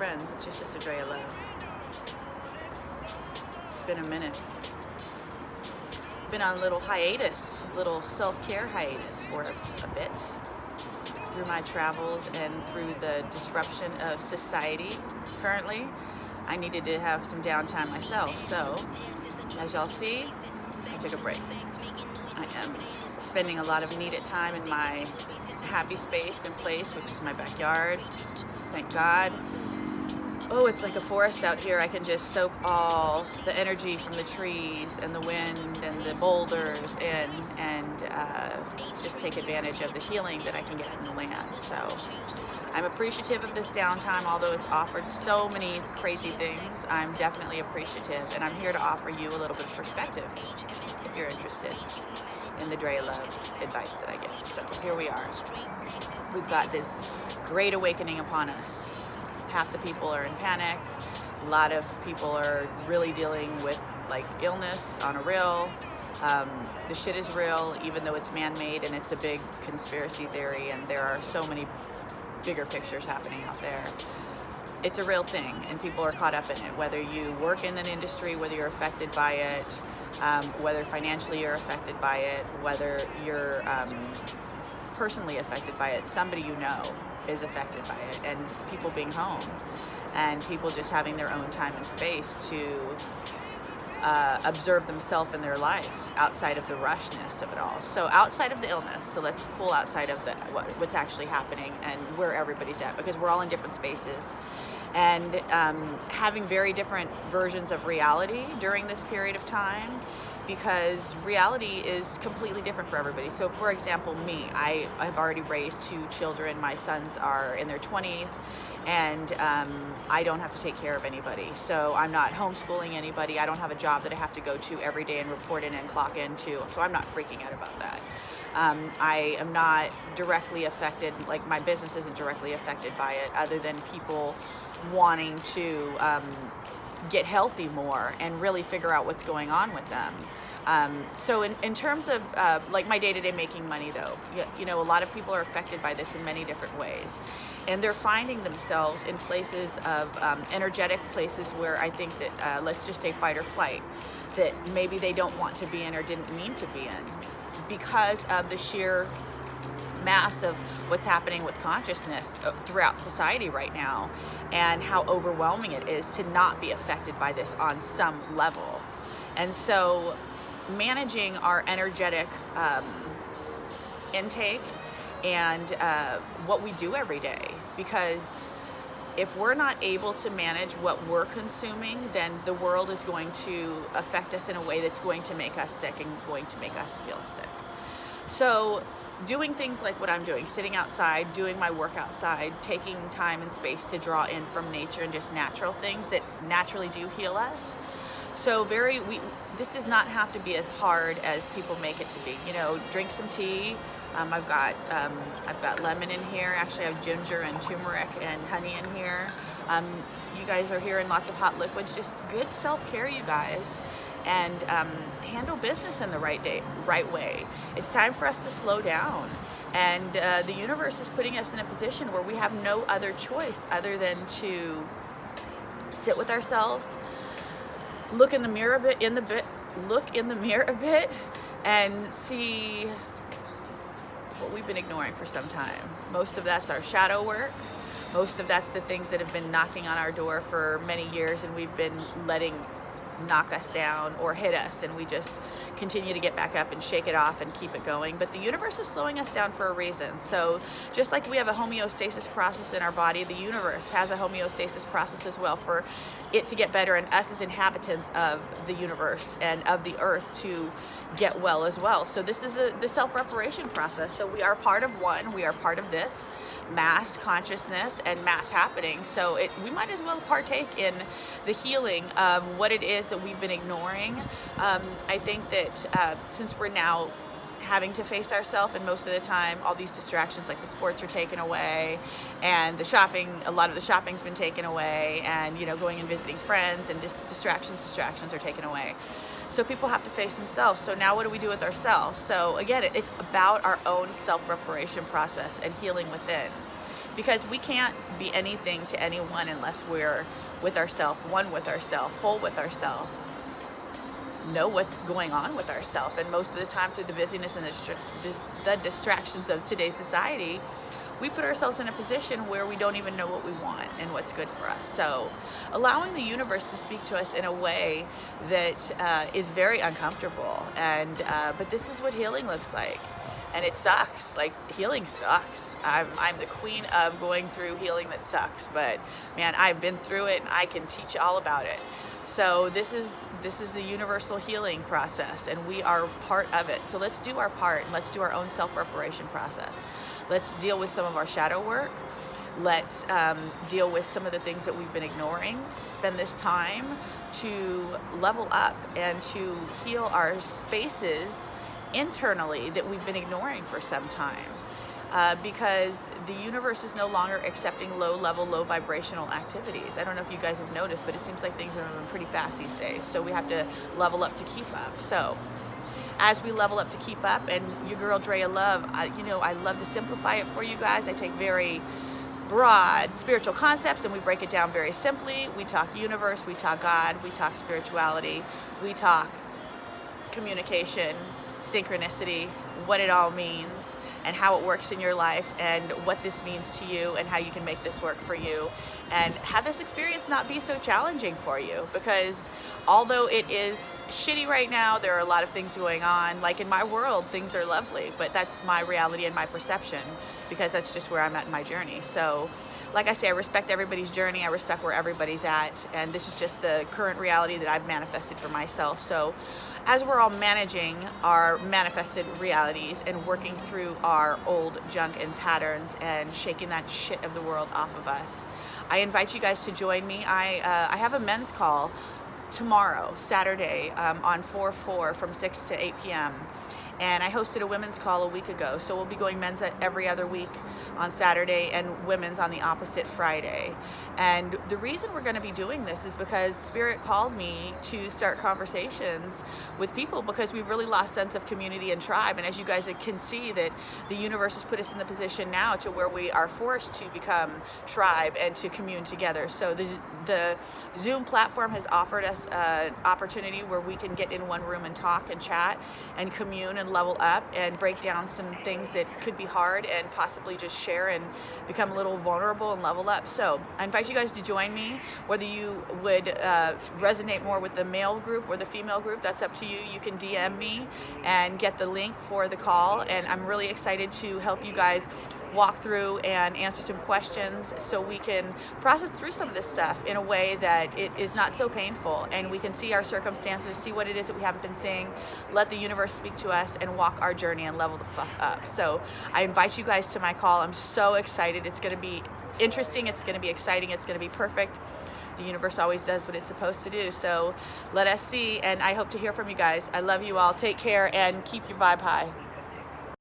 friends. It's just Sister Draya Love. It's been a minute. Been on a little hiatus, little self-care hiatus for a bit. Through my travels and through the disruption of society currently, I needed to have some downtime myself. So, as y'all see, I took a break. I am spending a lot of needed time in my happy space and place, which is my backyard. Thank God. Oh, it's like a forest out here. I can just soak all the energy from the trees and the wind and the boulders and just take advantage of the healing that I can get from the land. So I'm appreciative of this downtime, although it's offered so many crazy things. I'm definitely appreciative, and I'm here to offer you a little bit of perspective if you're interested in the Draya Love advice that I give. So here we are. We've got this great awakening upon us. Half the people are in panic. A lot of people are really dealing with like illness on a real. The shit is real, even though it's man-made and it's a big conspiracy theory, and there are so many bigger pictures happening out there. It's a real thing, and people are caught up in it. Whether you work in an industry, whether you're affected by it, whether financially you're affected by it, whether you're personally affected by it, somebody you know is affected by it, and people being home and people just having their own time and space to observe themselves in their life outside of the rushness of it all. So outside of the illness, so let's pull outside of what's actually happening and where everybody's at, because we're all in different spaces and having very different versions of reality during this period of time, because reality is completely different for everybody. So for example, me, I have already raised 2 children. My sons are in their 20s, and I don't have to take care of anybody. So I'm not homeschooling anybody. I don't have a job that I have to go to every day and report in and clock into. So I'm not freaking out about that. I am not directly affected, like my business isn't directly affected by it, other than people wanting to get healthy more and really figure out what's going on with them. So in terms of like my day-to-day making money though, you know, a lot of people are affected by this in many different ways, and they're finding themselves in places of energetic places where I think that let's just say fight or flight, that maybe they don't want to be in or didn't mean to be in, because of the sheer mass of what's happening with consciousness throughout society right now, and how overwhelming it is to not be affected by this on some level. And so managing our energetic intake and what we do every day, because if we're not able to manage what we're consuming, then the world is going to affect us in a way that's going to make us sick and going to make us feel sick. So doing things like what I'm doing, sitting outside, doing my work outside, taking time and space to draw in from nature and just natural things that naturally do heal us. So this does not have to be as hard as people make it to be. You know, drink some tea. I've got lemon in here. Actually, I have ginger and turmeric and honey in here. You guys are hearing lots of hot liquids. Just good self-care, you guys, and handle business in the right way. It's time for us to slow down, and the universe is putting us in a position where we have no other choice other than to sit with ourselves, look in the mirror a bit, and see what we've been ignoring for some time. Most of that's our shadow work. Most of that's the things that have been knocking on our door for many years, and we've been letting knock us down or hit us, and we just continue to get back up and shake it off and keep it going. But the universe is slowing us down for a reason. So just like we have a homeostasis process in our body, the universe has a homeostasis process as well for it to get better, and us as inhabitants of the universe and of the earth to get well as well. So this is the self-reparation process. So we are part of one. We are part of this mass consciousness and mass happening. So we might as well partake in the healing of what it is that we've been ignoring. I think that since we're now having to face ourselves, and most of the time all these distractions like the sports are taken away, and the shopping, a lot of the shopping's been taken away, and you know, going and visiting friends, and distractions are taken away. So people have to face themselves. So now what do we do with ourselves? So again, it's about our own self-reparation process and healing within. because we can't be anything to anyone unless we're with ourselves, one with ourselves, whole with ourselves, know what's going on with ourselves. And most of the time, through the busyness and the distractions of today's society, we put ourselves in a position where we don't even know what we want and what's good for us. So allowing the universe to speak to us in a way that is very uncomfortable, and but this is what healing looks like. And it sucks. Like, healing sucks. I'm the queen of going through healing that sucks, but man, I've been through it and I can teach you all about it. So this is the universal healing process, and we are part of it. So let's do our part, and let's do our own self-reparation process. Let's deal with some of our shadow work. Let's deal with some of the things that we've been ignoring. Spend this time to level up and to heal our spaces internally that we've been ignoring for some time. Because the universe is no longer accepting low-level, low-vibrational activities. I don't know if you guys have noticed, but it seems like things are moving pretty fast these days. So we have to level up to keep up. So as we level up to keep up, and your girl Draya Love, I love to simplify it for you guys. I take very broad spiritual concepts and we break it down very simply. We talk universe, we talk God, we talk spirituality, we talk communication, synchronicity, what it all means, and how it works in your life, and what this means to you, and how you can make this work for you, and have this experience not be so challenging for you. Because although it is shitty right now, there are a lot of things going on. Like in my world, things are lovely, but that's my reality and my perception, because that's just where I'm at in my journey. So like I say, I respect everybody's journey, I respect where everybody's at, and this is just the current reality that I've manifested for myself. So as we're all managing our manifested realities and working through our old junk and patterns and shaking that shit of the world off of us, I invite you guys to join me. I have a men's call tomorrow, Saturday, on 4/4 from 6 to 8 p.m. And I hosted a women's call a week ago. So we'll be going men's every other week on Saturday and women's on the opposite Friday. And the reason we're going to be doing this is because Spirit called me to start conversations with people, because we've really lost sense of community and tribe. And as you guys can see, that the universe has put us in the position now to where we are forced to become tribe and to commune together. So the Zoom platform has offered us an opportunity where we can get in one room and talk and chat and commune and level up and break down some things that could be hard, and possibly just share and become a little vulnerable and level up. So I invite you guys to join me. Whether you would resonate more with the male group or the female group, that's up to you. You can DM me and get the link for the call, and I'm really excited to help you guys walk through and answer some questions, so we can process through some of this stuff in a way that it is not so painful, and we can see our circumstances, see what it is that we haven't been seeing, let the universe speak to us, and walk our journey and level the fuck up. So I invite you guys to my call. I'm so excited. It's going to be interesting, it's going to be exciting, it's going to be perfect. The universe always does what it's supposed to do. So let us see, and I hope to hear from you guys. I love you all. Take care and keep your vibe high.